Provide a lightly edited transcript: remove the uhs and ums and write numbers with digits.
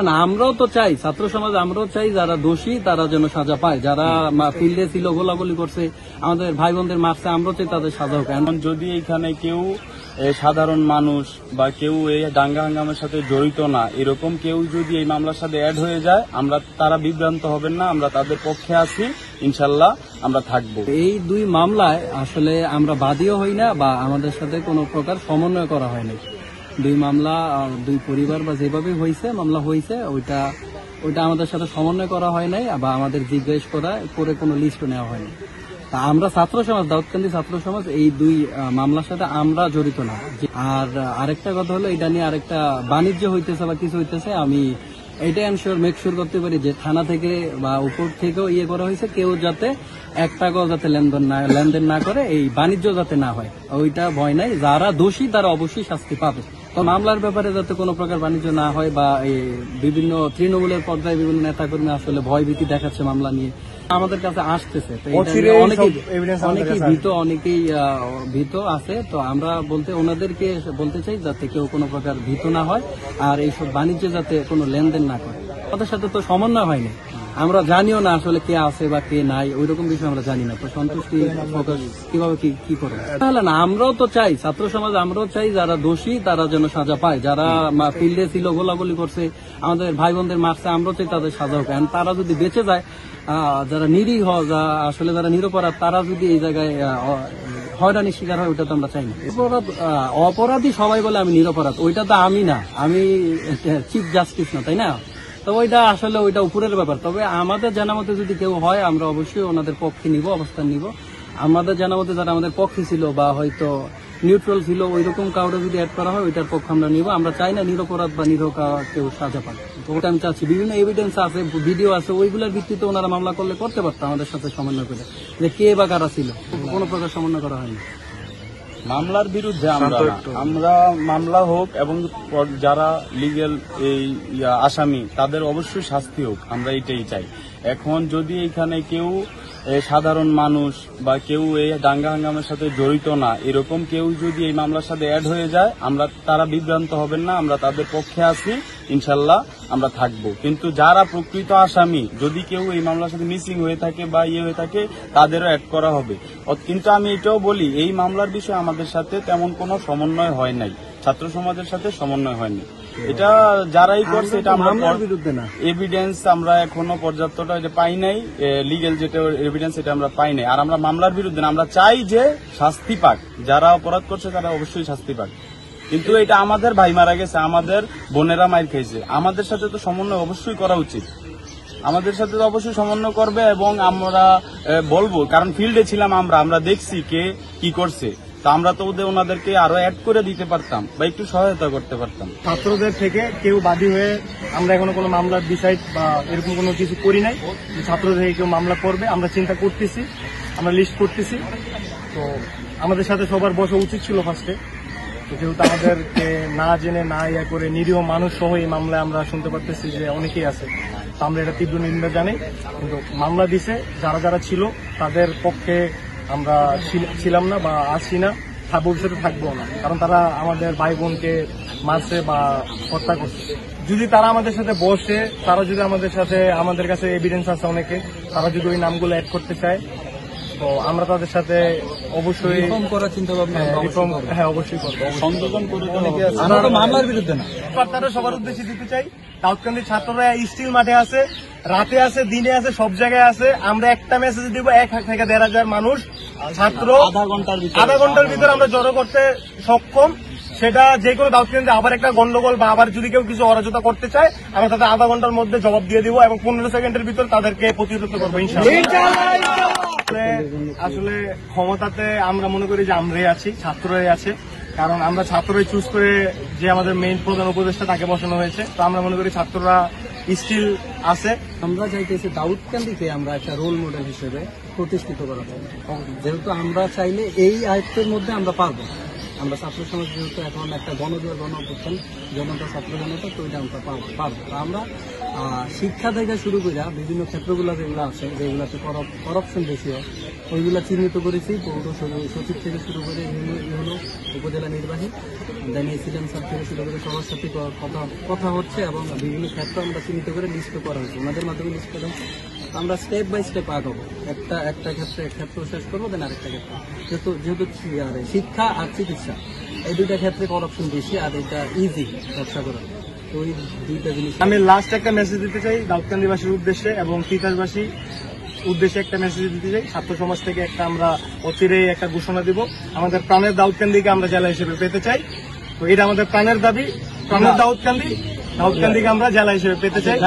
না, আমরাও তো চাই, ছাত্র সমাজ আমরাও চাই যারা দোষী তারা যেন সাজা পায়, যারা ফিল্ডে ছিল গোলাগুলি করছে আমাদের ভাই বোনদের মারছে, আমরাও চাই তাদের সাজা হোক। এখন যদি এখানে কেউ সাধারণ মানুষ বা কেউ এই দাঙ্গা হাঙ্গামের সাথে জড়িত না, এরকম কেউ যদি এই মামলার সাথে অ্যাড হয়ে যায়, আমরা তারা বিভ্রান্ত হবেন না, আমরা তাদের পক্ষে আছি, ইনশাল্লাহ আমরা থাকবো। এই দুই মামলায় আসলে আমরা বাদীও হই না বা আমাদের সাথে কোনো প্রকার সমন্বয় করা হয়নি। দুই মামলা দুই পরিবার বা যেভাবে হয়েছে মামলা হয়েছে ওইটা আমাদের সাথে সমন্বয় করা হয় নাই বা আমাদের জিজ্ঞেস করে কোনো লিস্টও নেওয়া হয়নি। তা আমরা ছাত্র সমাজ, দাউদকান্দি ছাত্র সমাজ এই দুই মামলার সাথে আমরা জড়িত না। আর আরেকটা কথা হলো, এটা নিয়ে আরেকটা বাণিজ্য হইতেছে বা কিছু হইতেছে, আমি এটা মেকশিওর করতে পারি যে থানা থেকে বা উপর থেকেও করা হয়েছে, কেউ যাতে এক টাকাও যাতে লেনদেন না করে, এই বাণিজ্য যাতে না হয়, ওইটা ভয় নাই। যারা দোষী তারা অবশ্যই শাস্তি পাবে। তো মামলার ব্যাপারে যাতে কোনো প্রকার বাণিজ্য না হয় বা বিভিন্ন তৃণমূলের পর্যায়ে বিভিন্ন নেতাকর্মী আসলে ভয়ভীতি দেখাচ্ছে মামলা নিয়ে, আমাদের কাছে আসতেছে। অনেকেই ভীত আছে। তো আমরা ওনাদেরকে বলতে চাই যাতে কেউ কোনো প্রকার ভীত না হয় আর এইসব বাণিজ্য যাতে কোনো লেনদেন না করে। আমাদের সাথে তো সমন্বয় হয়নি, আমরা জানিও না আসলে কে আছে বা কে নাই, ওই রকম বিষয় আমরা জানি না। তো সন্তুষ্টি প্রকাশ কিভাবে কি করবে? তাহলে না, আমরাও তো চাই, ছাত্র সমাজ আমরাও চাই যারা দোষী তারা যেন সাজা পায়, যারা ফিল্ডে ছিল গোলাগুলি করছে আমাদের ভাই বোনদের মারছে, আমরাও চাই তাদের সাজা হোক। তারা যদি বেঁচে যায়, যারা নিরীহ, আসলে যারা নিরপরাধ, তারা যদি এই জায়গায় হয়রানির শিকার হয়, ওটা তো আমরা চাই না। অপরাধী সবাই বলে আমি নিরপরাধ, ওইটা তো আমি না, আমি চিফ জাস্টিস না, তাই না? তো ওইটা আসলে উপরের ব্যাপার। তবে আমাদের জানা মতে যদি কেউ হয়, আমরা অবশ্যই ওনাদের পক্ষে নিব, অবস্থান নিব। আমাদের জানা মতে যারা আমাদের পক্ষে ছিল বা হয়তো নিউট্রাল ছিল, ওই রকম কাউকে যদি অ্যাড করা হয় ওইটার পক্ষে আমরা নিব। আমরা চাই না নিরপরাধ বা নিরহ কেউ সাজা পান। তো ওটা আমি চাচ্ছি, বিভিন্ন এভিডেন্স আছে, ভিডিও আছে, ওইগুলোর ভিত্তিতে ওনারা মামলা করলে করতে পারতো আমাদের সাথে সমন্বয় করে, যে কে বা কারা ছিল। কোনো প্রকার সমন্বয় করা হয়নি। মামলার বিরুদ্ধে আমরা মামলা হোক এবং যারা লিগেল এই আসামি তাদের অবশ্যই শাস্তি হোক, আমরা এটাই চাই। এখন যদি এখানে কেউ সাধারণ মানুষ বা কেউ এই দাঙ্গা হাঙ্গামের সাথে জড়িত না, এরকম কেউ যদি এই মামলার সাথে অ্যাড হয়ে যায়, আমরা তারা বিভ্রান্ত হবেন না, আমরা তাদের পক্ষে আছি, ইনশাল্লাহ আমরা থাকবো। কিন্তু যারা প্রকৃত আসামি, যদি কেউ এই মামলার সাথে মিসিং হয়ে থাকে বা হয়ে থাকে, তাদেরও অ্যাড করা হবে। কিন্তু আমি এটাও বলি, এই মামলার বিষয়ে আমাদের সাথে তেমন কোনো সমন্বয় হয় নাই, ছাত্র সমাজের সাথে সমন্বয় হয়নি। এটা যারাই করছে, এটা আমরা বিরুদ্ধে না, এভিডেন্স আমরা এখনো পর্যাপ্তটা পাই নাই, লিগেল যেটা এভিডেন্স এটা আমরা পাই নাই। আর আমরা মামলার বিরুদ্ধে না, আমরা চাই যে শাস্তি পাক, যারা অপরাধ করছে তারা অবশ্যই শাস্তি পাক। কিন্তু এটা আমাদের ভাই মারা গেছে, আমাদের বোনেরা মাইর খেয়েছে, আমাদের সাথে তো সমন্বয় অবশ্যই করা উচিত, আমাদের সাথে তো অবশ্যই সমন্বয় করবে। এবং আমরা বলবো, কারণ ফিল্ডে ছিলাম আমরা দেখছি কে কি করছে, তো আমরা তো ওনাদেরকে আরো অ্যাড করে দিতে পারতাম বা একটু সহায়তা করতে পারতাম। ছাত্রদের থেকে কেউ বাদী হয়ে আমরা এখনো কোনো মামলার ডিসাইড বা এরকম কোনো কিছু করি নাই। ছাত্রদের থেকে কেউ মামলা করবে আমরা চিন্তা করতেছি, আমরা লিস্ট করতেছি। তো আমাদের সাথে সবার বসা উচিত ছিল ফার্স্টে, তো যেহেতু আমাদেরকে না জেনে না করে নিরীহ মানুষ সহ এই মামলায় আমরা শুনতে পারতেছি যে অনেকেই আছে, তো আমরা এটা তীব্র নিন্দা জানাই। কিন্তু মামলা দিছে যারা ছিল তাদের পক্ষে আমরা ছিলাম না বা আসছি না, ভবিষ্যতে থাকবো না, কারণ তারা আমাদের ভাই বোনকে মারছে বা হত্যা করছে। যদি তারা আমাদের সাথে বসে, তারা যদি আমাদের কাছে এভিডেন্স আছে অনেকে, তারা যদি ওই নামগুলো অ্যাড করতে চায়, তো আমরা তাদের সাথে অবশ্যই রিফর্ম করার চিন্তা ভাবনা, অবশ্যই করবো। সংযোজন করে আমরা তো মামলার বিরুদ্ধে না। বার্তাটা সবার উদ্দেশ্যে দিতে চাই, দাউদকান্দির ছাত্ররা স্টিল মাঠে আছে, রাতে আছে, দিনে আছে, সব জায়গায় আছে। আমরা একটা মেসেজ দিব, 1 থেকে 1,500 মানুষ ছাত্র আধা ঘন্টার ভিতরে আমরা জড়ো করতে সক্ষম। সেটা যে কোনো দাউদকান্দি আবার একটা গন্ডগোল বা আবার যদি কেউ কিছু অরাজকতা করতে চায়, আমরা তাদের আধা ঘন্টার মধ্যে জবাব দিয়ে দিব এবং 15 সেকেন্ডের ভিতর তাদেরকে প্রতিরোধ করবো ইনশাআল্লাহ। আসলে ক্ষমতাতে আমরা মনে করি যে আমরাই আছি, ছাত্ররাই আছে, কারণ আমরা ছাত্ররাই চুজ করে যে আমাদের মেইন প্রধান উপদেষ্টা তাকে বসানো হয়েছে। তো আমরা মনে করি ছাত্ররা স্টিল আছে। আমরা চাইতেছি দাউদকান্দিকে আমরা একটা রোল মডেল হিসেবে প্রতিষ্ঠিত করা যায়, যেহেতু আমরা চাইলে এই আয়ত্তের মধ্যে আমরা পারবো। আমরা ছাত্র সমাজ যেহেতু এখন একটা গণজোয়ার অভ্যুত্থান, জনতা ছাত্র জনতা, তো ওইটা আমরা পারবো। তো আমরা শিক্ষা থেকে শুরু করে বিভিন্ন ক্ষেত্রগুলো যেগুলো আছে, যেগুলোতে করাপশন বেশি হয়, ওইগুলো চিহ্নিত করেছি। পৌর সচিব থেকে শুরু করে হলো উপজেলা নির্বাহী, দেন এসিডেন্ট স্যার থেকে শুরু করে সবার সাথে কথা হচ্ছে, এবং বিভিন্ন ক্ষেত্র আমরা চিহ্নিত করে লিস্ট করা হয়েছে, ওনাদের মাধ্যমে লিস্ট করা হয়েছে। আমরা স্টেপ বাই স্টেপ আগাবো, একটা ক্ষেত্র শেষ করবো, দেন আরেকটা ক্ষেত্র। যেহেতু শিক্ষা আর চিকিৎসা এই দুইটা ক্ষেত্রে করাপশন বেশি, আর এটা ইজি ব্যবসা করা। তো ওই দুইটা জিনিস আমি লাস্ট একটা মেসেজ দিতে চাই দাউদকান্দিবাসীর উদ্দেশ্যে এবং তিতাসবাসী উদ্দেশ্যে একটা মেসেজ দিতে চাই। ছাত্র সমাজ থেকে একটা আমরা অচিরেই একটা ঘোষণা দিব, আমাদের প্রাণের দাউদকান্দিকে আমরা জেলা হিসেবে পেতে চাই। তো এটা আমাদের প্রাণের দাবি, প্রাণের দাউদকান্দিকে আমরা জেলা হিসেবে পেতে চাই।